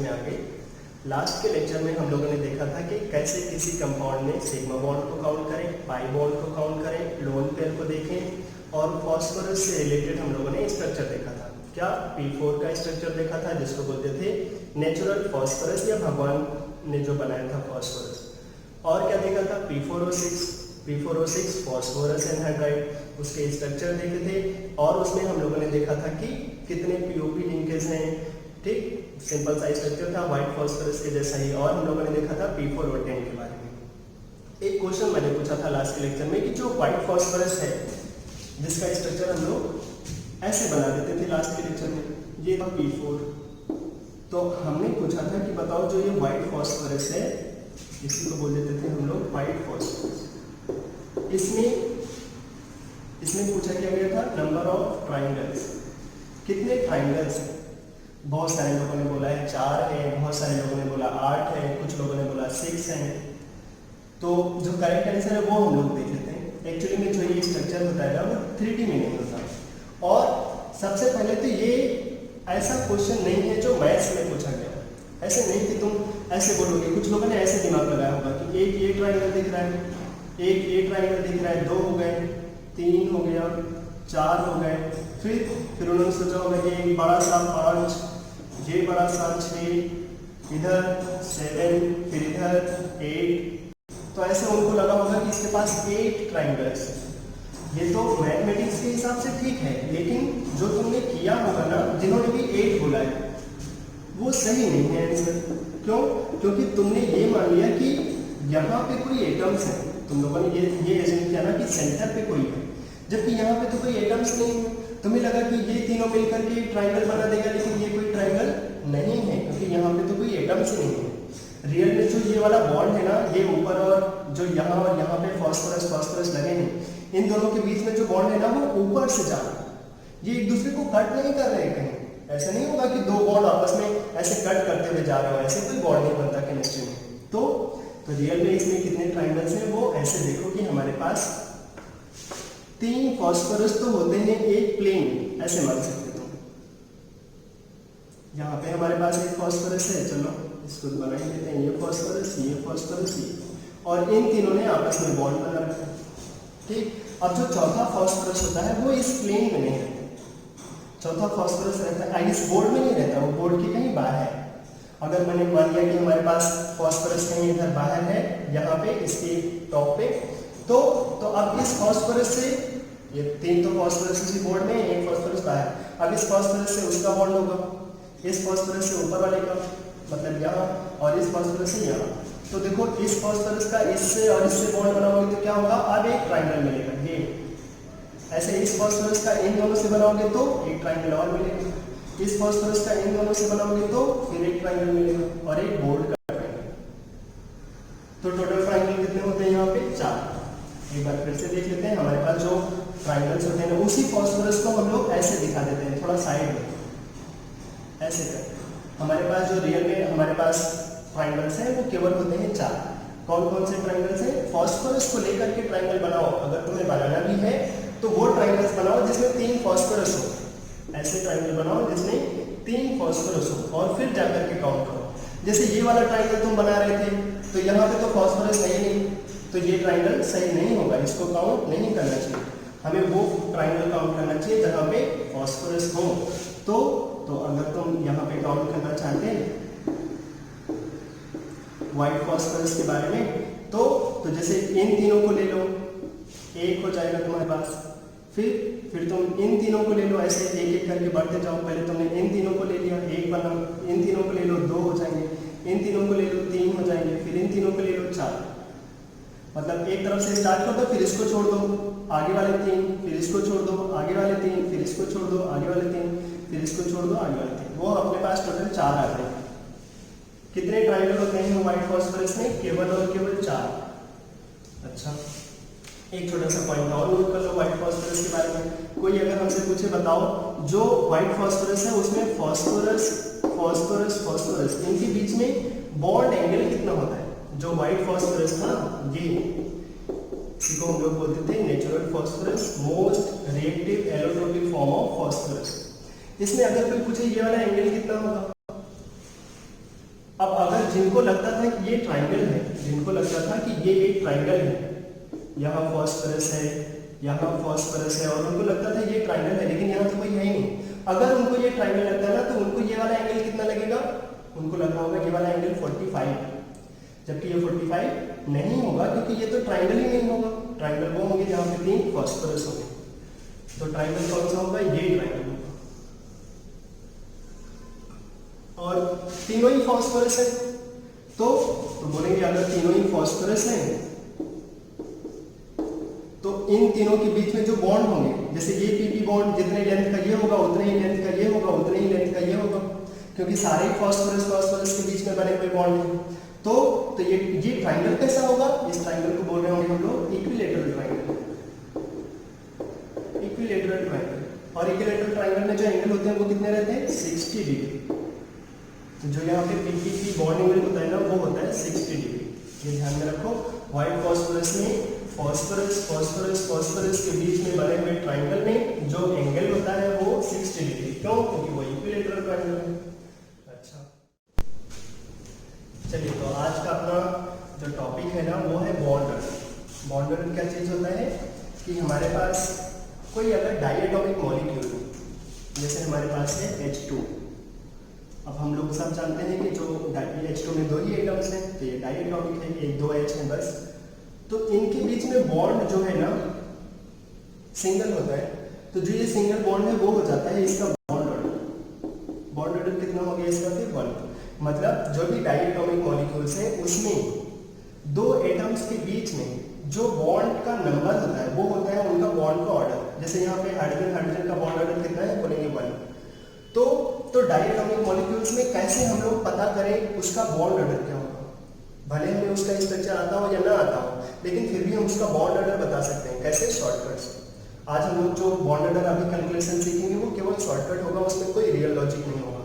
में आ गई। लास्ट के लेक्चर में हम लोगों ने देखा था कि कैसे किसी कंपाउंड में सिग्मा बॉन्ड को काउंट करें, पाई बॉन्ड को काउंट करें, लोन पेयर को देखें और फास्फोरस से रिलेटेड हम लोगों ने स्ट्रक्चर देखा था। क्या P4 का स्ट्रक्चर देखा था जिसको बोलते थे नेचुरल फास्फोरस या भगवान ने जो बनाया था फास्फोरस। और क्या देखा था P4O6 फास्फोरस एनहाइड्राइड, उसके स्ट्रक्चर देखे थे और उसमें हम लोगों ने देखा था कि कितने POP लिंकेज हैं। ठीक, सिंपल सा स्ट्रक्चर था व्हाइट फास्फोरस के जैसा ही। और हम लोगों ने देखा था P4O10 के बारे में। एक क्वेश्चन मैंने पूछा था लास्ट के लेक्चर में कि जो व्हाइट फास्फोरस है जिसका स्ट्रक्चर हम लोग ऐसे बना देते थे लास्ट के लेक्चर में, ये था P4। तो हमने पूछा था कि बताओ जो ये व्हाइट फास्फोरस है इसी को बोल देते थे हम लोग व्हाइट फास्फोरस। इसमें पूछा क्या गया था नंबर ऑफ ट्राइंगल्स, कितने ट्राइंगल्स हैं। बहुत सारे लोगों ने बोला है 4 है, बहुत सारे लोगों ने बोला 8 है, कुछ लोगों ने बोला 6 है। तो जो करेक्ट आंसर है वो हम लोग देख लेते हैं। एक्चुअली में जो ये स्ट्रक्चर होता है ना वो 3D में नहीं होता। और सबसे पहले तो ये ऐसा क्वेश्चन नहीं है जो मैथ्स में पूछा गया। ऐसे नहीं कि तुम ऐसे बोलोगे, कुछ लोगों ने ऐसे दिमाग लगाया होगा कि एक ये ट्राइंगल दिख रहा है, एक ये ट्राइंगल दिख रहा है, 2 हो गए, 3 हो गया, 4 हो गए, फिर उन्होंने सोचा होगा कि एक बड़ा सा 5, ये बड़ा सा 6, इधर 7, फिर इधर 8। तो ऐसे उनको लगा होगा कि इसके पास 8 ट्राइंगल्स। ये तो मैथमेटिक्स के हिसाब से ठीक है, लेकिन जो तुमने किया होगा ना, जिन्होंने भी 8 बोला है वो सही नहीं है आंसर। क्यों? क्योंकि तुमने ये मान लिया कि यहाँ पे कोई एटम्स है। तुम लोगों ने ये एज्यूम किया ना कि सेंटर पे कोई है, जबकि यहाँ पे तो कोई एटम्स नहीं है। तुम्हें लगा कि ये तीनों मिलकर के ट्राइंगल बना देगा, लेकिन ये कोई ट्राइंगल नहीं है क्योंकि यहाँ पे तो कोई एटम्स ही नहीं है। रियल में जो ये वाला बॉन्ड है ना, ये ऊपर और जो यहाँ और यहाँ पे फास्फोरस लगे हैं, इन दोनों के बीच में जो बॉन्ड है ना वो ऊपर से जा रहा है। ये एक दूसरे को कट नहीं कर रहे कहीं। ऐसा नहीं होगा कि 2 बॉन्ड आपस में ऐसे कट करते हुए जा रहे हो, ऐसे कोई बॉन्ड नहीं बनता केमिस्ट्री में। तो रियल में इसमें कितने ट्राइंगल्स हैं वो ऐसे देखो कि हमारे पास 3 फास्फोरस तो होते हैं एक प्लेन, ऐसे मान सकते तुम। यहाँ पे हमारे पास एक फास्फोरस है, चलो इसको बना ही लेते हैं, ये फास्फोरस, ये और इन तीनों ने आपस में बॉन्ड बना रखा है। ठीक, अब जो चौथा फास्फोरस होता है वो इस प्लेन में नहीं रहता। चौथा फास्फोरस रहता है इस बोर्ड में नहीं रहता, वो बोर्ड के कहीं बाहर है। अगर मैंने मान लिया कि हमारे पास फास्फोरस कहीं इधर बाहर है, यहाँ पे इसके टॉप पे, तो अब इस फास्फोरस से ये 3 तो फास्फोरस इसी बोर्ड में, एक फास्फोरस बाहर। अब इस फास्फोरस से उसका बॉन्ड होगा, इस फास्फोरस से ऊपर वाले का मतलब यहाँ, और इस फास्फोरस से यहाँ। तो देखो इस फास्फोरस का इससे और इससे बॉन्ड बनाओगे तो क्या होगा, अब एक ट्राइंगल मिलेगा। ये ऐसे इस फास्फोरस का इन दोनों से बनाओगे तो एक ट्राइंगल और मिलेगा, इस फास्फोरस का इन दोनों से बनाओगे तो फिर एक ट्राइंगल मिलेगा और एक बोर्ड का ट्राइंगल। तो टोटल ट्राइंगल कितने होते हैं यहाँ पे 4। एक बार फिर से देख लेते हैं। हमारे पास जो ट्राइंगल्स होते हैं उसी फास्फोरस को हम लोग ऐसे दिखा देते हैं, थोड़ा साइड में ऐसे कर। हमारे पास जो रियल में हमारे पास ट्राइंगल्स हैं वो केवल होते हैं 4। कौन कौन से ट्राइंगल्स हैं? फास्फोरस को लेकर के ट्राइंगल बनाओ, अगर तुम्हें बनाना भी है तो वो ट्राइंगल्स बनाओ जिसमें 3 फास्फोरस हो। ऐसे ट्राइंगल बनाओ जिसमें 3 फास्फोरस हो और फिर जाकर के काउंट करो। जैसे ये वाला ट्राइंगल तुम बना रहे थे तो यहाँ पे तो फास्फोरस है ही नहीं, तो ये ट्राइंगल सही नहीं होगा, इसको काउंट नहीं करना चाहिए। हमें वो ट्राइंगल काउंट करना चाहिए जहाँ पे फास्फोरस हो। तो अगर तुम यहाँ पे काउंट करना चाहते हैं व्हाइट फास्फोरस के बारे में, तो जैसे इन तीनों को ले लो, एक हो जाएगा तुम्हारे पास। फिर तुम इन तीनों को ले लो, ऐसे एक एक करके बढ़ते जाओ। पहले तुमने इन तीनों को ले लिया, एक बना, इन तीनों को ले लो 2 हो जाएंगे, इन तीनों को ले लो 3 हो जाएंगे, फिर इन तीनों को ले लो 4। मतलब एक तरफ से स्टार्ट कर दो, फिर इसको छोड़ दो, आगे वाले 3, फिर इसको छोड़ दो, आगे वाले 3, फिर इसको छोड़ दो, आगे वाले 3, फिर इसको छोड़ दो, आगे वाले 3। वो अपने पास टोटल 4 आ गए। कितने ट्राइंगल होते हैं व्हाइट फास्फोरस में? केवल और केवल 4। अच्छा, एक छोटा सा पॉइंट और नोट कर लो व्हाइट फास्फोरस के बारे में। कोई अगर हमसे पूछे बताओ जो व्हाइट फास्फोरस है उसमें फास्फोरस इनके बीच में बॉन्ड एंगल कितना होता है? जो व्हाइट फास्फोरस था ये, इसी को हम लोग बोलते थे natural phosphorus, most reactive allotropic form of phosphorus. इसमें अगर कोई पूछे ये वाला एंगल कितना होगा, अब अगर जिनको लगता था कि ये ट्राइंगल है, जिनको लगता था कि ये एक ट्राइंगल है, यहाँ फॉस्फोरस है, यहाँ फॉस्फोरस है, और उनको लगता था ये ट्राइंगल है, लेकिन यहाँ तो कोई है ही नहीं। अगर उनको ये ट्राइंगल लगता है ना, तो उनको ये वाला एंगल कितना लगेगा, उनको लग रहा होगा ये वाला एंगल 45, जबकि ये 45 नहीं होगा, क्योंकि ये तो ट्राइंगल ही नहीं होगा। ट्राइंगल वो होंगे जहाँ पे 3 फॉस्फोरस होंगे। तो ट्राइंगल कौन सा होगा, ये ट्राइंगल होगा, और तीनों ही फॉस्फोरस है। तो बोलेंगे अगर तीनों ही फॉस्फोरस हैं, तो इन तीनों के बीच में जो बॉन्ड होंगे, जैसे ये पीपी बॉन्ड जितने लेंथ का ये होगा, उतने ही लेंथ का ये होगा, उतने ही लेंथ का ये होगा, क्योंकि सारे फॉस्फोरस फॉस्फोरस के बीच में बने हुए बॉन्ड हैं। तो ये ट्राइंगल कैसा होगा, इस ट्राइंगल को बोल रहे होंगे हम लोग इक्विलेटरल ट्राइंगल, इक्विलेटरल ट्राइंगल। और इक्विलेटरल ट्राइंगल में जो एंगल होते हैं वो कितने रहते हैं, 60 डिग्री। तो जो यहाँ पे पीपी बॉन्ड एंगल होता है ना, वो होता है 60 डिग्री। ये ध्यान में रखो। व्हाइट फॉस्फोरस में फॉस्फोरस फॉस्फोरस फॉस्फोरस के बीच में बने हुए ट्राइंगल में जो एंगल होता है वो 60 डिग्री। क्यों, क्योंकि वो इक्विलेटरल ट्राइंगल है। अच्छा, चलिए, तो आज का अपना जो टॉपिक है ना, वो है बॉन्ड ऑर्डर। बॉन्ड ऑर्डर क्या चीज होता है कि हमारे पास कोई अगर डायटोमिक मॉलिक्यूल, जैसे हमारे पास है H2। अब हम लोग सब जानते हैं कि जो H2 में 2 ही एटम्स हैं, तो ये डायटोमिक है, 1-2 H है बस। तो इनके बीच में बॉन्ड जो है ना, सिंगल होता है। तो जो ये सिंगल बॉन्ड है वो हो जाता है इसका बॉन्ड ऑर्डर। बॉन्ड ऑर्डर कितना हो गया इसका, फिर 1। मतलब जो भी डायटोमिक मॉलिक्यूल्स हैं उसमें 2 एटम्स के बीच में जो बॉन्ड का नंबर होता है वो होता है उनका बॉन्ड का ऑर्डर। जैसे यहाँ पे हाइड्रोजन हाइड्रोजन का बॉन्ड ऑर्डर कितना है, बोलेंगे 1। तो डायटोमिक मॉलिक्यूल्स में कैसे हम लोग पता करें उसका बॉन्ड ऑर्डर क्या होगा। भले हमें उसका स्ट्रक्चर आता हो या ना आता हो, लेकिन फिर भी हम उसका बॉन्ड ऑर्डर बता सकते हैं। कैसे, शॉर्टकट से। आज हम लोग जो बॉन्ड ऑर्डर अभी कैलकुलेशन सीखेंगे वो केवल शॉर्टकट होगा, उसमें कोई रियल लॉजिक नहीं होगा।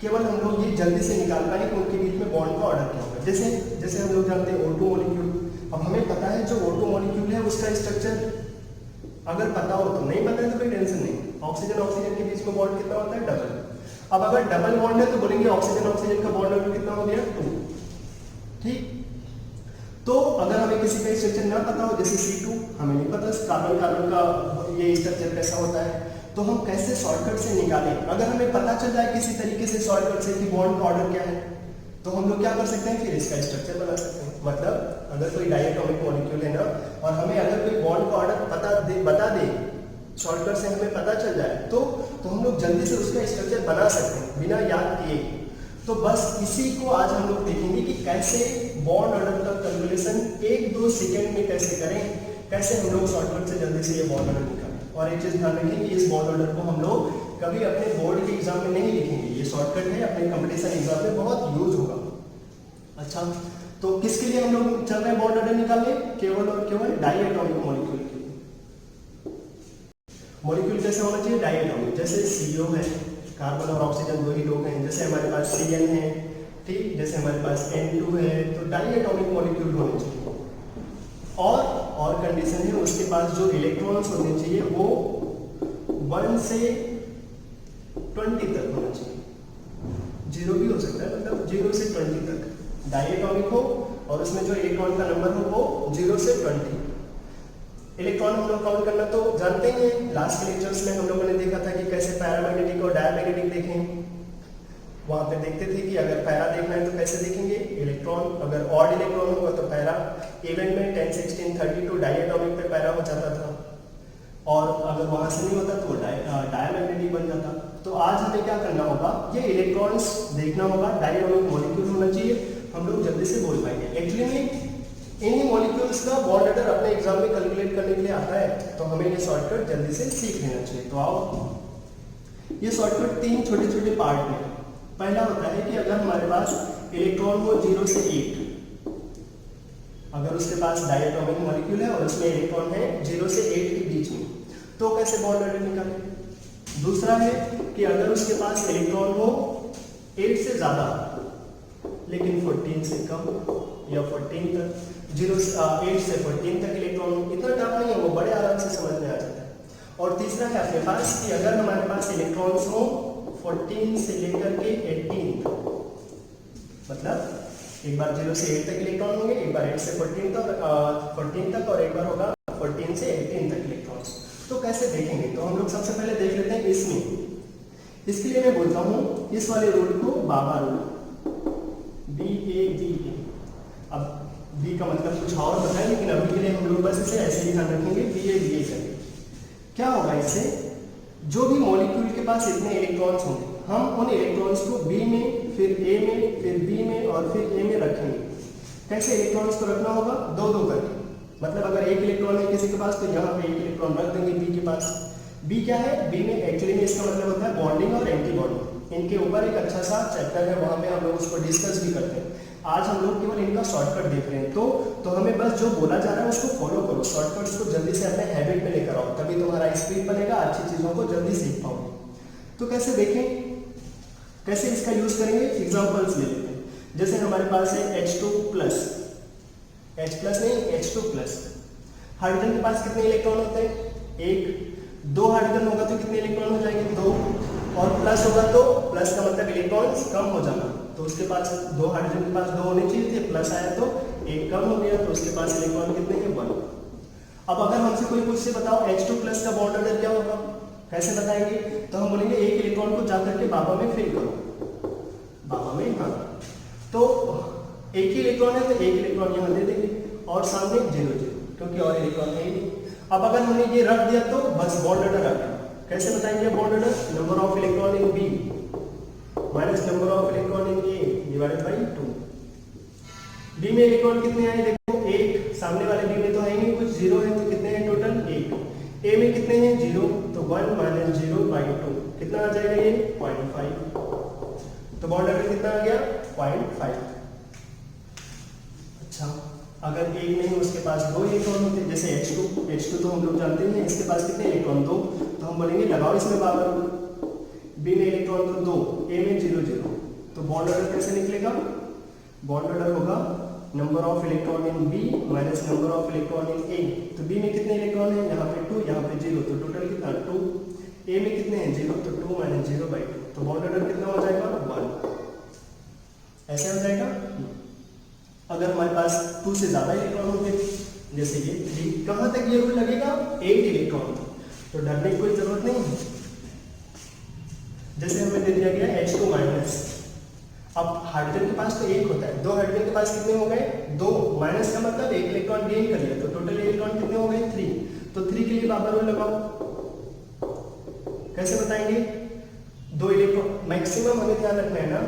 केवल हम लोग ये जल्दी से निकाल पाएंगे कि उनके बीच में बॉन्ड का ऑर्डर क्या होगा। जैसे हम लोग जानते हैं O2 मॉलिक्यूल। अब हमें पता है जो O2 मॉलिक्यूल है उसका स्ट्रक्चर अगर पता हो तो, नहीं पता है तो कोई टेंशन नहीं। ऑक्सीजन ऑक्सीजन के बीच में बॉन्ड कितना होता है, डबल। अब अगर डबल बॉन्ड है तो बोलेंगे ऑक्सीजन ऑक्सीजन का बॉन्ड नंबर कितना हो गया, 2। ठीक। तो अगर हमें किसी का स्ट्रक्चर ना पता हो, जैसे C2 हमें नहीं पता कार्बन कार्बन का ये स्ट्रक्चर कैसा होता है, तो हम कैसे शॉर्टकट से निकालें। अगर हमें पता चल जाए किसी तरीके से शॉर्टकट से कि बॉन्ड का ऑर्डर क्या है, तो हम लोग क्या कर सकते हैं, फिर इसका स्ट्रक्चर बना सकते हैं। मतलब अगर कोई डायटोमिक मॉलिक्यूल है ना, और हमें अगर कोई बॉन्ड का ऑर्डर बता दे शॉर्टकट से हमें पता चल जाए, तो हम लोग जल्दी से उसका स्ट्रक्चर बना सकते हैं बिना याद किए। तो बस इसी को आज हम लोग देखेंगे कि कैसे बॉन्ड ऑर्डर का कैलकुलेशन 1-2 सेकंड में कैसे करें, कैसे हम लोग शॉर्टकट से जल्दी से ये बॉन्ड ऑर्डर निकालें। और एक चीज ध्यान रखें कि इस बॉन्ड ऑर्डर को हम लोग कभी अपने बोर्ड के एग्जाम में नहीं लिखेंगे, ये शॉर्टकट है, अपने कंपटीशन एग्जाम में बहुत यूज होगा। अच्छा, तो किसके लिए हम लोग चल रहे हैं बॉन्ड ऑर्डर निकालने, केवल और केवल डायटोमिक मॉलिक्यूल के लिए। मॉलिक्यूल कैसे होना चाहिए, डायटोमिक। जैसे CO है, कार्बन और ऑक्सीजन 2 ही लोग हैं। जैसे हमारे पास CN है, ठीक, जैसे हमारे पास N2 है, तो डायटोमिक मॉलिक्यूल होने चाहिए। और कंडीशन है उसके पास जो इलेक्ट्रॉन्स होने चाहिए वो 1 से 20 तक होना चाहिए। 0 भी हो सकता है, मतलब 0 से 20 तक डायटोमिक हो, और उसमें जो इलेक्ट्रॉन का नंबर हो वो 0 से 20। इलेक्ट्रॉन हम लोग काउंट करना तो जानते ही हैं। लास्ट के लेक्चर्स में हम लोगों ने देखा था कि कैसे पैरामैग्नेटिक और डायमैग्नेटिक देखें। वहां पे देखते थे कि अगर पैरा देखना है तो कैसे देखेंगे, इलेक्ट्रॉन अगर ऑड इलेक्ट्रॉन होगा तो पैरा। इवेंट में 10, 16, 32 डायटोमिक पे पैरा हो जाता था, और अगर वहां से नहीं होता तो डायमैग्नेटिक बन जाता। तो आज हमें क्या करना होगा, ये इलेक्ट्रॉन्स देखना होगा, डायटोमिक मॉलिक्यूल होना चाहिए, हम लोग जल्दी से बोल पाएंगे। एक्चुअली में इन्हीं मॉलिक्यूल्स का बॉन्ड ऑर्डर अपने एग्जाम में कैलकुलेट करने के लिए आता है, तो हमें ये शॉर्टकट जल्दी से सीख लेना चाहिए। तो आओ, ये शॉर्टकट 3 छोटे छोटे पार्ट में। पहला होता है कि अगर हमारे पास इलेक्ट्रॉन हो 0 से 8, अगर उसके पास डायटोमिक मॉलिक्यूल है और उसमें इलेक्ट्रॉन है 0 से 8 के बीच में, तो कैसे बॉन्ड ऑर्डर निकालें। दूसरा है कि अगर उसके पास इलेक्ट्रॉन हो 8 से ज्यादा लेकिन 14 से कम, या 14 तक, 8 से 14 तक इलेक्ट्रॉन हो, इतना टफ नहीं है, वो बड़े आराम से समझ में आ जाता है। और तीसरा है अपने पास कि अगर हमारे पास इलेक्ट्रॉन्स हो 14 से लेकर के 18, मतलब एक बार 0 से 8 तक इलेक्ट्रॉन होंगे, एक बार 8 से 14 तक और एक बार होगा 14 से 18 तक इलेक्ट्रॉन्स। तो कैसे देखेंगे? तो हम लोग सबसे पहले देख लेते हैं इसमें। इसके लिए मैं बोलता हूँ इस वाले रूल को बाबा रूल, BABA। अब बी का मतलब कुछ और बताएं, लेकिन अभी के लिए हम लोग बस इसे ऐसे ही ध्यान रखेंगे, BABA करेंगे। क्या होगा इससे? जो भी मॉलिक्यूल के पास इतने इलेक्ट्रॉन्स होंगे, हम उन इलेक्ट्रॉन्स को बी में, फिर ए में, फिर बी में और फिर ए में रखेंगे। कैसे इलेक्ट्रॉन्स को रखना होगा? दो दो करके। मतलब अगर एक इलेक्ट्रॉन है किसी के पास तो यहाँ पे एक इलेक्ट्रॉन रख देंगे बी के पास। बी क्या है? बी में एक्चुअली में इसका मतलब होता है बॉन्डिंग और एंटी बॉन्डिंग। इनके ऊपर एक अच्छा सा चैप्टर है, वहाँ पे हम लोग उसको डिस्कस भी करते हैं। आज हम लोग केवल इनका शॉर्टकट देख रहे हैं, तो हमें बस जो बोला जा रहा है उसको फॉलो करो। शॉर्टकट्स को जल्दी से अपने हैबिट में लेकर आओ, तभी तुम्हारा स्पीड बनेगा, अच्छी चीज़ों को जल्दी सीख पाओगे। तो कैसे देखें, कैसे इसका यूज करेंगे? एग्जांपल्स ले लेते हैं। जैसे हमारे पास है H2 प्लस, H प्लस नहीं H2 प्लस। हाइड्रोजन के पास कितने इलेक्ट्रॉन होते हैं? एक। दो हाइड्रोजन होगा तो कितने इलेक्ट्रॉन हो जाएंगे? दो। और प्लस होगा तो प्लस का मतलब इलेक्ट्रॉन्स कम हो जाना, तो उसके पास दो, हाइड्रोजन के पास दो होने चाहिए थे, प्लस आया तो एक कम हो गया, तो उसके पास इलेक्ट्रॉन कितने हैं? 1। अब अगर हमसे कोई पूछे बताओ H2 प्लस का बॉन्ड ऑर्डर क्या होगा, कैसे बताएंगे? तो हम बोलेंगे एक इलेक्ट्रॉन को जाकर के बाबा में फिल करो, बाबा में। हाँ, तो एक ही इलेक्ट्रॉन है तो एक इलेक्ट्रॉन यहाँ दे देंगे और सामने 0 0, क्योंकि और इलेक्ट्रॉन है ही नहीं। अब अगर हमने ये रख दिया तो बस बॉन्ड ऑर्डर आ गया। कैसे बताएंगे bond order? Number of electron in B minus number of electron in A divided by 2। B में इलेक्ट्रॉन कितने आए? देखो एक, सामने वाले बी में तो है नहीं कुछ, 0 है, तो कितने हैं टोटल? 1। ए में कितने हैं? 0, तो 1 माइनस 0 बाई 2 कितना आ जाएगा? ये 0.5। तो बॉन्ड ऑर्डर कितना आ गया? 0.5। अच्छा, अगर एक नहीं उसके पास दो इलेक्ट्रॉन होते, जैसे H2 तो हम लोग जानते हैं इसके पास कितने इलेक्ट्रॉन? 2। तो हम बोलेंगे लगाओ इसमें बाबा रूल। बी में इलेक्ट्रॉन तो 2, ए में 0 0, तो बॉन्ड ऑर्डर कैसे निकलेगा? बॉन्ड ऑर्डर होगा number of electron in B minus number of electron in A. तो बी में कितने इलेक्ट्रॉन है? यहाँ पे 2, यहाँ पे 0, तो टोटल कितना? 2। ए में कितने हैं? 0, तो 2 माइनस 0 बाई 2, तो बॉन्ड ऑर्डर कितना हो जाएगा? 1। ऐसे हो जाएगा। अगर हमारे पास 2 से ज्यादा इलेक्ट्रॉन होंगे, जैसे ये 3, कहाँ तक ये रूल लगेगा? 8 इलेक्ट्रॉन, तो डरने की कोई जरूरत नहीं है। जैसे हमें दे दिया गया H2 माइनस। अब हाइड्रोजन के पास तो एक होता है, दो हाइड्रोजन के पास कितने हो गए? 2। माइनस का मतलब एक इलेक्ट्रॉन गेन कर लिया, तो टोटल इलेक्ट्रॉन कितने हो गए? 3। तो 3 के लिए बाबा रूल लगाओ। कैसे बताएंगे? 2 इलेक्ट्रॉन मैक्सिमम हमें ध्यान रखना है ना,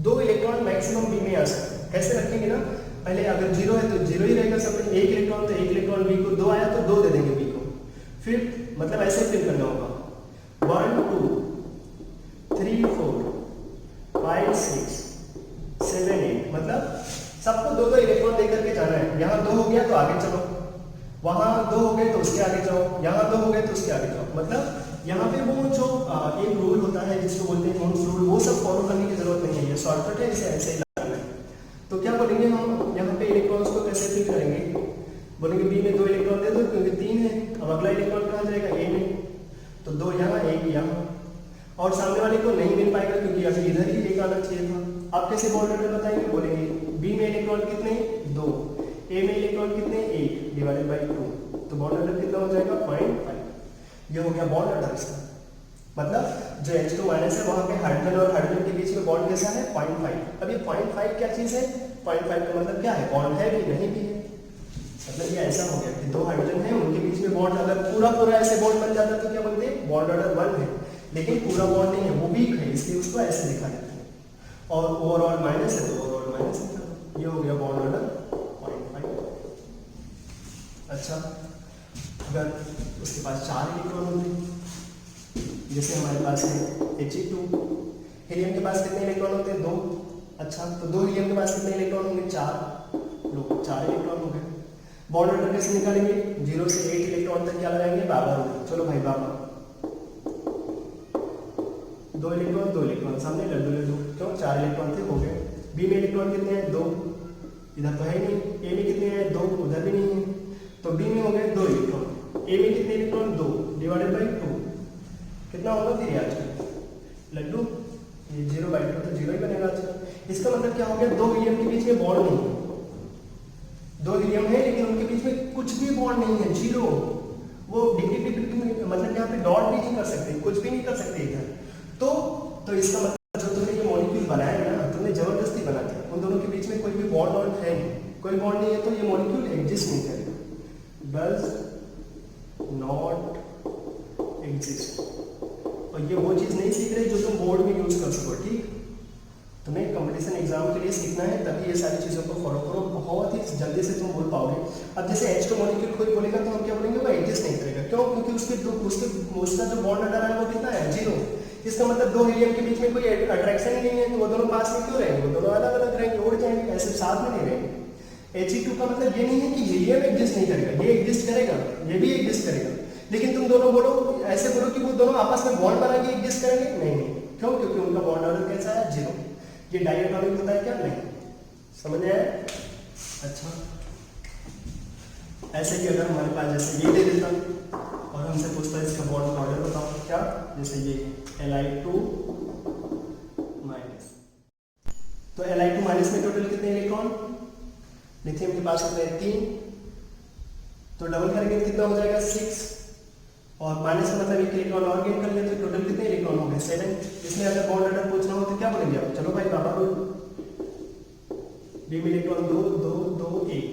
2 इलेक्ट्रॉन मैक्सिमम बी में आ सकते हैं। कैसे रखेंगे ना, पहले अगर 0 है तो 0 ही रहेगा सब में, एक इलेक्ट्रॉन तो एक इलेक्ट्रॉन बी को, 2 आया तो 2 दे देंगे बी को। फिर मतलब ऐसे फिल करना होगा 1 2 3 4 5 6 7 8, मतलब सबको 2 2 इलेक्ट्रॉन देकर के जाना है। यहाँ 2 हो गया तो आगे चलो, वहां 2 हो गए तो उसके आगे जाओ, यहाँ 2 हो गए तो उसके आगे जाओ। मतलब यहाँ पे वो जो एक रूल होता है जिसको बोलते हैं मोन्स रूल, वो सब फॉलो करने की जरूरत नहीं है, ये शॉर्टकट है, इसे ऐसे ही लगाना है। तो क्या बोलेंगे हम यहाँ पे इलेक्ट्रॉन्स को कैसे फिल करेंगे? बोलेंगे बी में 2 इलेक्ट्रॉन दे दो क्योंकि 3 है। अब अगला इलेक्ट्रॉन कहाँ जाएगा? ए में, तो 2 यहाँ 1 यहाँ, और सामने वाले को नहीं मिल पाएगा क्योंकि अभी इधर ही एक आना चाहिए था। आप कैसे बॉन्ड ऑर्डर बताएंगे? बोलेंगे बी में इलेक्ट्रॉन कितने? 2, ए में इलेक्ट्रॉन कितने? 1 डिवाइडेड बाई 2, तो बॉन्ड ऑर्डर कितना हो जाएगा? 0.5। ये हो गया बॉन्ड ऑर्डर इसका। मतलब जो H2 माइनस है वहां पे हाइड्रोजन और हाइड्रोजन के बीच में बॉन्ड कैसा है? 0.5। अब ये 0.5 क्या चीज है? 0.5 का मतलब क्या है? बॉन्ड है भी नहीं भी है। मतलब ये ऐसा हो गया कि 2 हाइड्रोजन है, उनके बीच में बॉन्ड अगर पूरा ऐसे बॉन्ड बन जाता तो क्या बोलते हैं? बॉन्ड ऑर्डर 1 है। लेकिन पूरा बॉन्ड नहीं है, वो वीक है, इसलिए उसको ऐसे दिखा देते हैं। और ओवरऑल माइनस है तो ओवरऑल माइनस है। ये हो गया बॉन्ड ऑर्डर 0.5। अच्छा, अगर उसके पास 4 इलेक्ट्रॉन होंगे, जैसे हमारे पास है He2, हीलियम के पास कितने इलेक्ट्रॉन होते हैं? 2। अच्छा, तो 2 हीलियम के पास कितने इलेक्ट्रॉन होंगे? 4। लो 4 इलेक्ट्रॉन हो गए। बॉन्ड ऑर्डर कैसे निकालेंगे? 0 से 8 इलेक्ट्रॉन तक क्या लगाएंगे? बाबा रूल। चलो भाई बाबा, 2 इलेक्ट्रॉन सामने लड्डू, क्यों? 4 इलेक्ट्रॉन थे, हो गए। बी में इलेक्ट्रॉन कितने हैं? 2, इधर तो है नहीं। ए में कितने हैं? 2, उधर भी नहीं है, तो बी में हो गए 2 इलेक्ट्रॉन। ए में कितने इलेक्ट्रॉन? 2 डिवाइडेड बाई 2 कितना होगा? फिर आज लड्डू, ये 0/2 तो 0 ही बनेगा। इसका मतलब क्या हो गया, दो हीलियम के बीच में बॉन्ड नहीं है, दो हीलियम है लेकिन उनके बीच में कुछ भी बॉन्ड नहीं है, जीरो। वो मतलब यहाँ पे डॉट भी नहीं कर सकते, कुछ भी नहीं कर सकते इधर। तो इसका मतलब जो तुमने ये मॉलिक्यूल बनाया ना, तुमने जबरदस्ती बना दिया, उन दोनों के बीच में कोई भी बॉन्ड और है नहीं, कोई बॉन्ड नहीं है, तो ये मॉलिक्यूल एग्जिस्ट नहीं करेगा, डज नॉट एग्जिस्ट। और ये वो चीज नहीं सीख रहे जो तुम बोर्ड में यूज कर सको, ठीक। तुम्हें कंपटीशन एग्जाम के लिए सीखना है, तभी ये सारी चीज़ों को फॉलो करो, बहुत ही जल्दी से तुम बोल पाओगे। अब जैसे H2 मॉलिक्यूल कोई बोलेगा तो हम क्या बोलेंगे, वो एग्जिस्ट नहीं करेगा, क्यों? क्योंकि उसका जो बॉन्ड नंबर है वो कितना है, 0। इसका मतलब दो हीलियम के बीच में कोई अट्रैक्शन ही नहीं है, तो वो दोनों पास में क्यों रहेंगे, वो दोनों अलग अलग रहेंगे, उड़ जाएंगे, ऐसे साथ में नहीं रहेंगे। He2 का मतलब ये नहीं है कि हीलियम एग्जिस्ट नहीं करेगा, ये एग्जिस्ट करेगा, ये भी एग्जिस्ट करेगा, लेकिन तुम दोनों बोलो, ऐसे बोलो कि वो दोनों आपस में बॉन्ड बना के एग्जिस्ट करेंगे, नहीं। क्यों? क्योंकि उनका बॉन्ड ऑर्डर कैसा है, 0। ये डायटोनिक होता है क्या, नहीं। समझ आया? अच्छा, ऐसे कि अगर हमारे पास जैसे ये दे देता और हमसे पूछता है इसका बॉन्ड ऑर्डर बताओ, क्या? जैसे ये Li2 माइनस, तो Li2 माइनस में टोटल कितने इलेक्ट्रॉन, लिथियम के पास होते हैं 3, तो डबल करेंगे कितना हो जाएगा, 6, और माइनस का मतलब एक इलेक्ट्रॉन और गेन कर लिया, तो टोटल कितने इलेक्ट्रॉन हो गए, 7। इसमें अगर बॉन्ड ऑर्डर पूछना हो तो क्या बोलेंगे आप, चलो भाई बाबा बी में इलेक्ट्रॉन 2 2 2 1।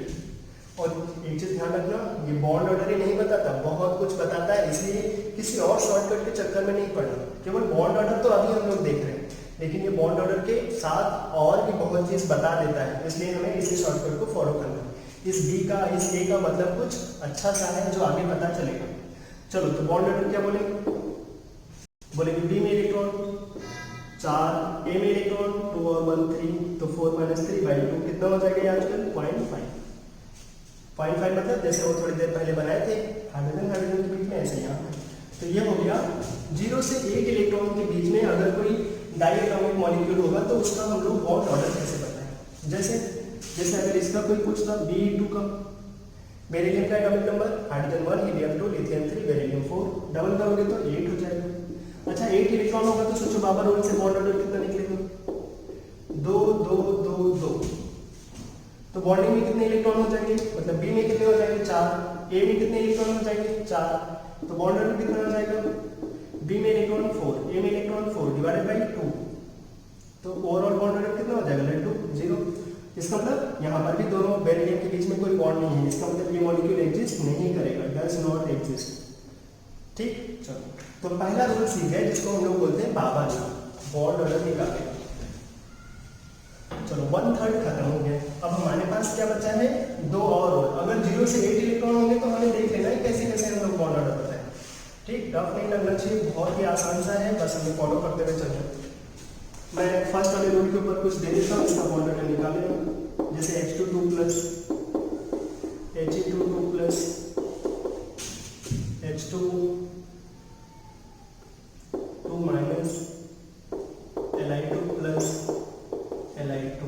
और एक चीज ध्यान रखना, ये बॉन्ड ऑर्डर ही नहीं बताता, बहुत कुछ बताता है, इसलिए किसी और शॉर्टकट के चक्कर में नहीं पड़ना। केवल बॉन्ड ऑर्डर तो अभी हम लोग देख रहे हैं, लेकिन ये बॉन्ड ऑर्डर के साथ और भी बहुत चीज बता देता है, इसलिए हमें इसी शॉर्टकट को फॉलो करना है। इस बी का, इस ए का मतलब कुछ अच्छा सा है जो आगे पता चलेगा। चलो, तो बॉन्ड ऑर्डर क्या बोलेंगे बी में इलेक्ट्रॉन 4, ए में इलेक्ट्रॉन 2 और 1 3, तो 4 - 3/2 कितना हो जाएगा आजकल, 0.5 मतलब जैसे वो थोड़ी देर पहले बनाए थे हाइड्रोजन के बीच में, ऐसे यहाँ। तो ये हो गया 0 से 1 इलेक्ट्रॉन के बीच में अगर कोई डायटोमिक मॉलिक्यूल होगा तो उसका हम लोग बॉन्ड ऑर्डर कैसे बताएं। जैसे अगर इसका कोई पूछता Be2 का, बेरिलियम का atomic number, hydrogen 1 helium 2 lithium 3 beryllium 4, double करोगे तो 8 हो जाएगा। अच्छा, 8 इलेक्ट्रॉन होगा तो सोचो बाबा रूल से बॉन्ड ऑर्डर कितना निकलेगा, 2 2 2 2। तो बॉन्डिंग में कितने इलेक्ट्रॉन हो जाएंगे, मतलब बी में कितने हो जाएंगे, 4, ए में कितने इलेक्ट्रॉन हो जाएंगे, 4, तो बॉन्ड ऑर्डर कितना हो जाएगा, बी में इलेक्ट्रॉन 4, ए में इलेक्ट्रॉन 4 डिवाइडेड बाई 2, तो ओवरऑल बॉन्ड ऑर्डर कितना हो जाएगा, लड्डू 0। इसका मतलब यहाँ पर भी दोनों बेरिलियम के बीच में कोई बॉन्ड नहीं है, इसका मतलब ये मॉलिक्यूल एग्जिस्ट नहीं करेगा, डज नॉट एग्जिस्ट। ठीक, चलो, तो पहला रूल सीख गए जिसको हम लोग बोलते हैं बाबा जी, बॉन्ड ऑर्डर निकाले। चलो, 1/3 खत्म हो गया। अब हमारे पास क्या बचा है, 2 और रोल। अगर 0 से 8 इलेक्ट्रॉन होंगे तो हमें देख लेना है कैसे कैसे हम लोग बॉन्ड ऑर्डर बताएं। ठीक, टफ नहीं लगना चाहिए, बहुत ही आसान सा है, बस हमें फॉलो करते हुए चलना। मैं फर्स्ट वाले रूल के ऊपर कुछ दे देता हूँ, इसका बॉन्ड ऑर्डर निकालें। जैसे H2 plus He2 plus H2 2 minus Li2 plus Li2,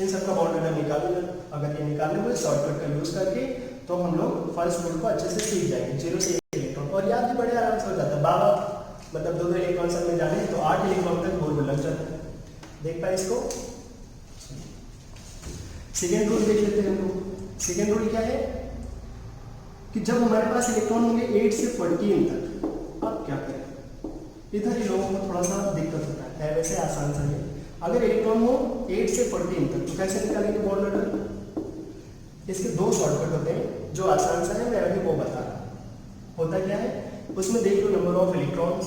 इन सबका बॉन्ड ऑर्डर निकालना। अगर ये निकालने हुए शॉर्टकट का यूज करके तो हम लोग फर्स्ट रूल को अच्छे से सीख जाएंगे, 0 से 1 इलेक्ट्रॉन, और याद भी बड़े आराम से हो जाता है। बाबा मतलब 2 इलेक्ट्रॉन सब में जाने तो 8 इलेक्ट्रॉन तक बोल लग जाता है। देख पाए इसको। सेकेंड रूल देख लेते हैं हम लोग। सेकेंड रूल क्या है कि जब हमारे पास इलेक्ट्रॉन होंगे 8 से 14 तक, अब क्या करें, इधर ही लोगों को थोड़ा सा दिक्कत होता है, वैसे आसान सा है। अगर इलेक्ट्रॉन हो 8 से 14 तक तो कैसे निकालेंगे बॉन्ड ऑर्डर। इसके 2 शॉर्टकट होते हैं जो आसान सा है, मैं अभी वो बता रहा हूँ। होता क्या है, उसमें देख लो नंबर ऑफ इलेक्ट्रॉन्स।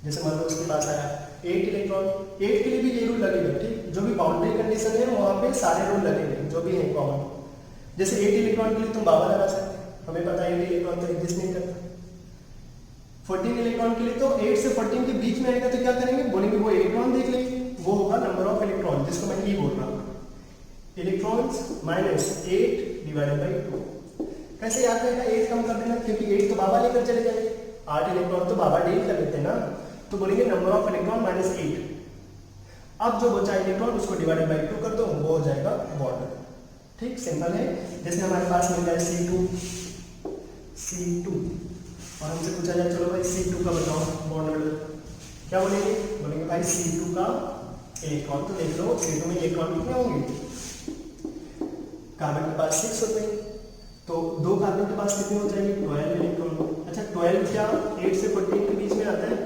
जैसे मान लो उसके पास आया 8 इलेक्ट्रॉन, 8 के लिए भी ये रूल लगेगा। ठीक, जो भी बाउंड्री कंडीशन है वहाँ पे सारे रूल लगेंगे जो भी है कॉमन। जैसे 8 इलेक्ट्रॉन के लिए तुम बाबा लगा सकते हैं, हमें पता है 8 इलेक्ट्रॉन तो एग्जिस्ट नहीं करता। 14 इलेक्ट्रॉन के लिए तो 8 से 14 के बीच में आएगा तो क्या करेंगे, बोलेंगे वो इलेक्ट्रॉन देख लेंगे, वो होगा नंबर ऑफ इलेक्ट्रॉन, जिसको मैं ये बोल रहा हूँ, इलेक्ट्रॉन्स माइनस 8 डिवाइडेड बाई 2। कैसे याद रहेगा, 8 कम कर देना, क्योंकि 8 तो बाबा लेकर चले जाएंगे, 8 इलेक्ट्रॉन तो बाबा डील कर लेते हैं ना, तो बोलेंगे नंबर ऑफ इलेक्ट्रॉन माइनस 8। अब जो बचा इलेक्ट्रॉन उसको डिवाइडेड बाई 2 कर दो, वो हो जाएगा बॉन्ड। ठीक, सिंपल है। जैसे हमारे पास मिल जाए C2 और हमसे पूछा जाए चलो भाई C2 का बताओ बॉन्ड ऑर्डर, क्या बोलेंगे, बोलेंगे भाई C2 का इलेक्ट्रॉन। तो देख लो C2 में इलेक्ट्रॉन कितने होंगे, कार्बन के पास 6 होते हैं, तो दो कार्बन के पास कितने हो जाएंगे 12 इलेक्ट्रॉन। अच्छा 12 क्या 8 से 14 के बीच में आता है,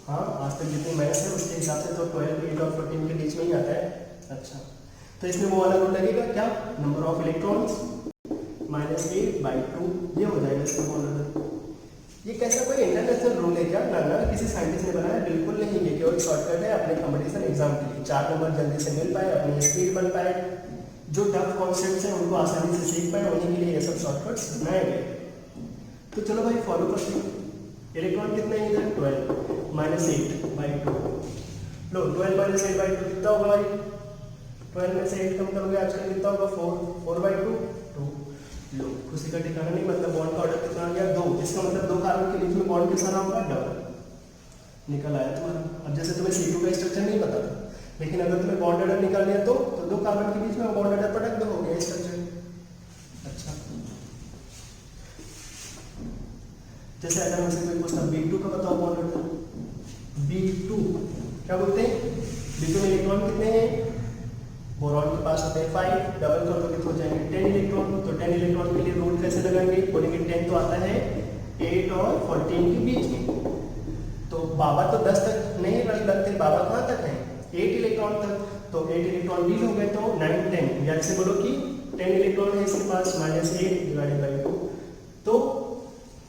हाँ आज तक जितनी मैथ्स है उसके हिसाब से तो 12 8 और 14 के बीच में ही आता है। अच्छा तो इसमें वो वाला रूल लगेगा क्या, नंबर ऑफ इलेक्ट्रॉन्स -8/2, ये हो जाएगा इसका फॉर्मूला। ये कैसा कोई इंटरनेशनल रूल है क्या, ना किसी साइंटिस्ट ने बनाया, बिल्कुल नहीं, ये केवल शॉर्टकट है अपने कंपटीशन एग्जाम के लिए, 4 नंबर जल्दी से मिल पाए, अपनी स्पीड बन पाए, जो टफ कॉन्सेप्ट्स हैं उनको आसानी से सीख पाए, उन्हीं के लिए ये सब शॉर्टकट्स बनाए गए। तो चलो भाई फॉलो करते हैं। इलेक्ट्रॉन कितने हैं इधर 12 -8/2, लो 12 -8/2 कितना होगा भाई, 12 में से 8 कम करोगे आजकल कितना होगा 4/2, 2। लो खुशी का ठिकाना नहीं, मतलब बॉन्ड का ऑर्डर कितना आ गया 2, इसका मतलब दो कार्बन के बीच में बॉन्ड कितना रहा होगा डबल निकल आया तुम्हारा। अब जैसे तुम्हें C2 का स्ट्रक्चर नहीं पता था, लेकिन अगर तुम्हें बॉन्ड ऑर्डर निकालना है तो दो कार्बन के बीच में बॉन्ड ऑर्डर पटक दो, हो गया स्ट्रक्चर। अच्छा जैसे अगर हमसे कोई पूछता B2 का बताओ बॉन्ड ऑर्डर, B2 क्या बोलते हैं, B2 में इलेक्ट्रॉन कितने हैं, बोरॉन के पास होते हैं 5, डबल कर दो कितने हो जाएंगे 10 इलेक्ट्रॉन। तो 10 इलेक्ट्रॉन के लिए रूल कैसे लगाएंगे, बोलेंगे 10 तो आता है 8 और 14 के बीच में, तो बाबा तो 10 तक नहीं लगते, बाबा कहाँ तक है 8 इलेक्ट्रॉन तक, तो 8 इलेक्ट्रॉन डील हो गए तो 9 10, या ऐसे बोलो कि 10 इलेक्ट्रॉन है इसके पास -8/2, तो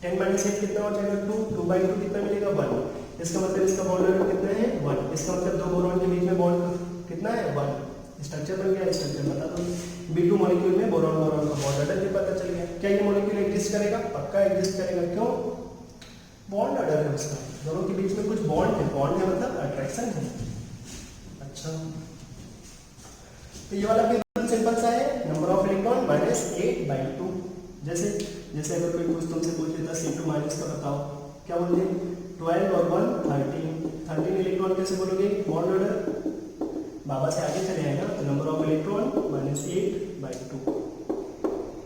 10 -8 कितना हो जाएगा 2, 2/2 कितना मिलेगा 1, इसका मतलब इसका बॉन्ड नंबर कितना है 1, इसका मतलब दो बोरॉन के बीच में बॉन्ड कितना है 1, स्ट्रक्चर बन गया, स्ट्रक्चर बता दो। B2 मॉलिक्यूल में बोरॉन का बॉन्ड ऑर्डर भी पता चल गया। क्या ये मॉलिक्यूल एग्जिस्ट करेगा, पक्का एग्जिस्ट करेगा, क्यों, बॉन्ड ऑर्डर है उसका, दोनों के बीच में कुछ बॉन्ड है मतलब अट्रैक्शन है। अच्छा तो ये वाला भी रूल सिंपल सा है, नंबर ऑफ इलेक्ट्रॉन -8/2। जैसे अगर कोई कुछ तुमसे पूछ लेता C2 माइनस का बताओ, क्या बोलते 12 और 1 13 इलेक्ट्रॉन कैसे बोलोगे बॉन्ड ऑर्डर, बाबा से आगे चले आएगा, तो नंबर ऑफ इलेक्ट्रॉन -8/2,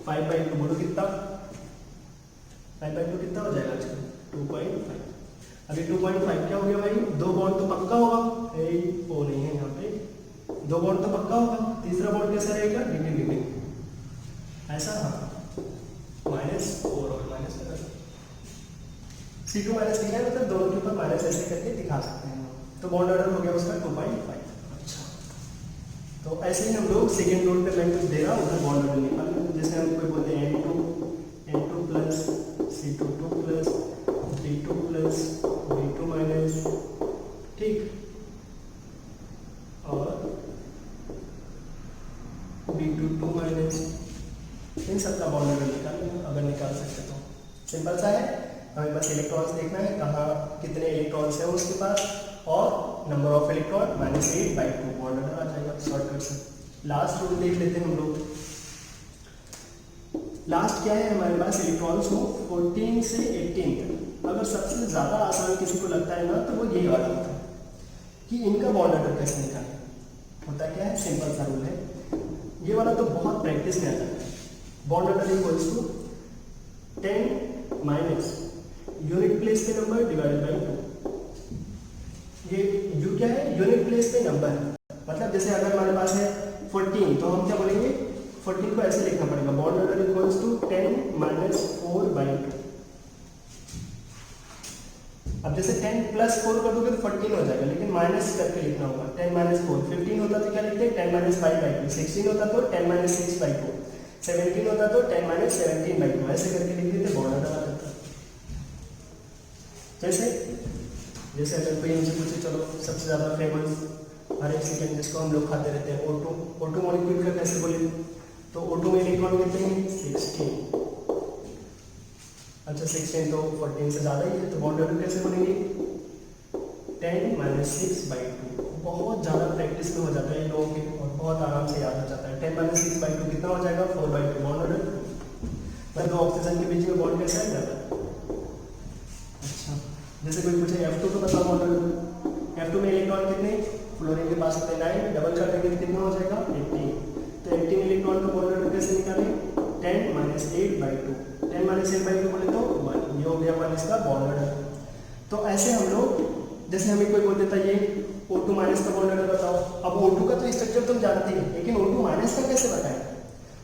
5/2 बोलो कितना, 5/2 कितना हो जाएगा आजकल 2.5। अभी 2.5 क्या हो गया भाई, दो बॉन्ड तो पक्का होगा, वो नहीं है यहाँ पे, दो बॉन्ड तो पक्का होगा, तीसरा बॉन्ड कैसा रहेगा डिग्री ऐसा, हाँ -4 और माइनस C2 माइनस लिखा है, मतलब दोनों के ऊपर माइनस ऐसे करके दिखा सकते हैं, तो बॉन्ड ऑर्डर हो गया उसका 2.5। तो ऐसे ही हम लोग सेकेंड रूल पे मैं कुछ दे रहा हूँ, उधर बॉन्ड ऑर्डर निकाल, जैसे हम कोई बोलते हैं N2 plus C2 2 plus B2 plus B2 minus, ठीक, और B2 2 माइनस, इन सब का बॉन्ड ऑर्डर निकाल, अगर निकाल सकते तो सिंपल सा है, हमें बस इलेक्ट्रॉन्स देखना है, कहाँ कितने इलेक्ट्रॉन्स हैं उसके पास, और number of electron -8/2 bond order आ जाएगा शॉर्टकट से। लास्ट रूल देख लेते हैं हम लोग। लास्ट क्या है हमारे पास, इलेक्ट्रॉन्स हो 14 से 18 तक। अगर सबसे ज़्यादा आसान किसी को लगता है ना तो वो यही वाला होता है कि इनका बॉन्ड ऑर्डर कैसे निकालें। होता क्या है, सिंपल सा रूल है, ये वाला तो बहुत प्रैक्टिस में आ जाता है। Bond order equals to 10 minus unit place पे नंबर डिवाइडेड बाई 2। ये U क्या है, यूनिट प्लेस पे नंबर है, मतलब जैसे अगर हमारे पास है 14 तो हम क्या बोलेंगे, 14 को ऐसे लिखना पड़ेगा, bond order equals to 10 minus 4/2। अब जैसे 10 प्लस 4 कर दोगे तो 14 हो जाएगा, लेकिन माइनस करके लिखना होगा, 10 माइनस 4 15 होता तो क्या लिखते हैं 10 माइनस 5/2, 16 होता तो 10 माइनस 6/4, 17 होता तो 10 माइनस 17/2, ऐसे करके लिख देते, बॉन्ड ऑर्डर आ जाता। जैसे अगर कोई हमसे पूछे, चलो सबसे ज़्यादा फेमस हर एक सेकेंड जिसको हम लोग खाते रहते हैं O2 मॉलिक्यूल का कैसे बोले, तो O2 में इलेक्ट्रॉन कितने हैं 16। अच्छा 16 तो 14 से ज़्यादा ही है, तो बॉन्ड ऑर्डर कैसे बनेंगे 10 माइनस 6/2। बहुत ज़्यादा प्रैक्टिस में हो जाता है लोगों के, और बहुत आराम से याद हो जाता है। 10 माइनस 6/2 कितना हो जाएगा 4/2 बॉन्ड ऑर्डर, मतलब दो ऑक्सीजन के बीच में बॉन्ड कैसा है ज़्यादा। अच्छा जैसे कोई पूछे F2 तो बताओ बॉन्ड ऑर्डर, F2 में इलेक्ट्रॉन कितने, फ्लोरीन के पास होते हैं 9, डबल कर देंगे कितना हो जाएगा 18। तो 18 इलेक्ट्रॉन का बॉन्ड ऑर्डर कैसे निकालें 10 माइनस 8/2, 10 माइनस 8/2 बोले तो 1, ये हो गया 1 इसका बॉन्ड ऑर्डर। तो ऐसे हम लोग, जैसे हमें कोई बोल देता ये O2 माइनस का बॉन्ड ऑर्डर बताओ। अब O2 का तो स्ट्रक्चर तुम जानते हो, लेकिन O2 माइनस का कैसे बताएं?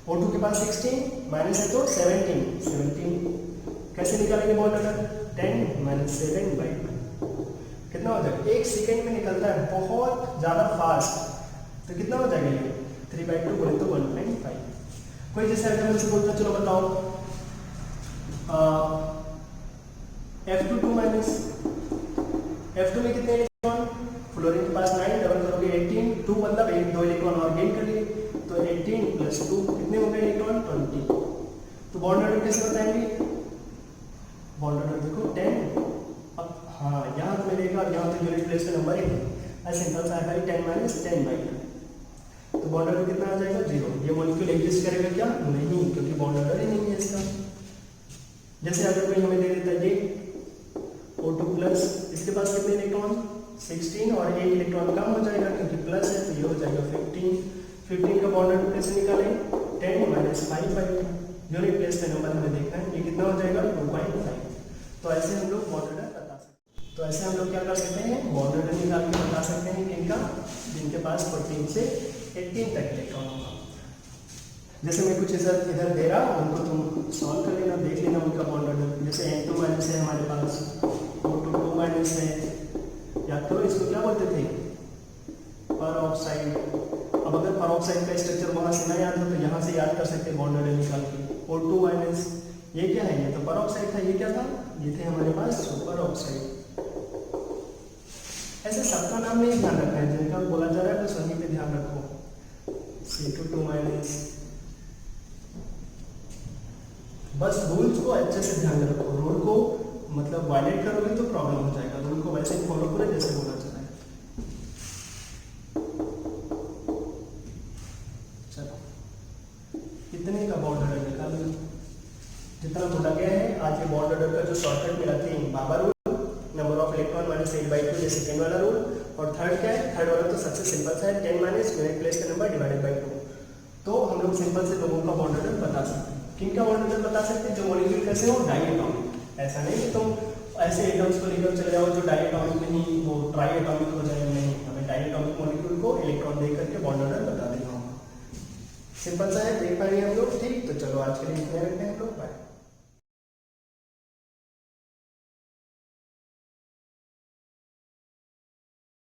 O2 के पास 16 माइनस है तो 17 कैसे निकालेंगे बॉन्ड ऑर्डर? 10 माइनस 7/2 कितना हो जाएगा? 1 सेकेंड में निकलता है, बहुत ज़्यादा फास्ट। तो कितना हो जाएगा ये? 3/2 बोले तो 1.5। कोई जैसे अगर मुझसे बोलता चलो बताओ F2 माइनस F2 में कितने इलेक्ट्रॉन? फ्लोरीन के पास 9, डबल करोगे 18, 2 मतलब 2 इलेक्ट्रॉन और गेन कर लिए, तो 18 प्लस 2 कितने हो गए इलेक्ट्रॉन? 20। तो बॉन्ड ऑर्डर कैसे बताएंगे? बॉन्ड ऑर्डर देखो 10। अब हाँ, यहाँ तो मिलेगा, यहाँ तो यूनिट प्लेस का नंबर ही है, ऐसे सिंपल सा है 10 माइनस 10/2। तो बॉन्ड ऑर्डर कितना आ जाएगा? 0। ये मॉलिक्यूल एग्जिस्ट करेगा क्या? नहीं, क्योंकि बॉन्ड ऑर्डर ही नहीं है इसका। जैसे अगर कोई हमें दे देता है ये O2 प्लस, इसके पास कितने इलेक्ट्रॉन? 16 और 1 इलेक्ट्रॉन कम हो जाएगा क्योंकि प्लस है, तो ये हो जाएगा 15 का बॉन्ड ऑर्डर कैसे निकालें? 10 माइनस 5/2। यूनिट प्लेस पे नंबर हमें देखना है, ये कितना हो जाएगा? 2.5। तो ऐसे हम लोग बॉन्ड ऑर्डर बता सकते हैं। तो ऐसे हम लोग क्या कर सकते हैं? बॉन्ड ऑर्डर निकाल के बता सकते हैं किनका? जिनके पास 14 से 18 तक इलेक्ट्रॉन होगा। जैसे मैं कुछ इधर दे रहा हूँ, उनको तुम सॉल्व कर लेना, देख लेना उनका बॉन्ड ऑर्डर। जैसे N2 माइनस है हमारे पास, O2 2 माइनस है, याद करो इसको क्या बोलते थे? परऑक्साइड। अब अगर परऑक्साइड का स्ट्रक्चर वहाँ से ना याद हो तो यहाँ से याद कर सकते हैं बॉन्ड ऑर्डर निकाल के। O2 माइनस ये क्या है? ये तो परऑक्साइड था, ये क्या था? ये थे हमारे पास सुपर ऑक्साइड। ऐसे सबका नाम नहीं ध्यान रखना है, जिनका बोला जा रहा है तो सभी पे ध्यान रखो। C2 माइनस, बस रूल्स को अच्छे से ध्यान रखो। रूल को मतलब वायलेट करोगे तो प्रॉब्लम हो जाएगा। रूल को वैसे ही फॉलो करो जैसे बोला चला है। चलो, इतने का बॉन्ड ऑर्डर निकाल लो जितना बोला गया है। आज के बॉन्ड ऑर्डर का जो शॉर्टकट मिला थी बाबा rule, number of electron minus 8/2 ये सेकेंड वाला रूल, और थर्ड क्या है? थर्ड वाला तो सबसे सिंपल सा है, 10 माइनस यूनिट प्लेस का नंबर डिवाइडेड बाई 2। तो हम लोग सिंपल से लोगों का बॉन्ड ऑर्डर बता सकते हैं। किनका बॉन्ड ऑर्डर बता सकते हैं? जो मॉलिक्यूल कैसे हो? डायटोमिक। ऐसा नहीं कि तुम ऐसे एटम्स को लेकर चले जाओ जो डायटोमिक नहीं, वो ट्राई एटॉमिक हो जाए। नहीं, हमें डायटोमिक मॉलिक्यूल को इलेक्ट्रॉन दे करके बॉन्ड ऑर्डर बता देना होगा। सिंपल सा है, देख पाएंगे हम लोग। ठीक, तो चलो आज के लिए इतने रखते हैं हम लोग।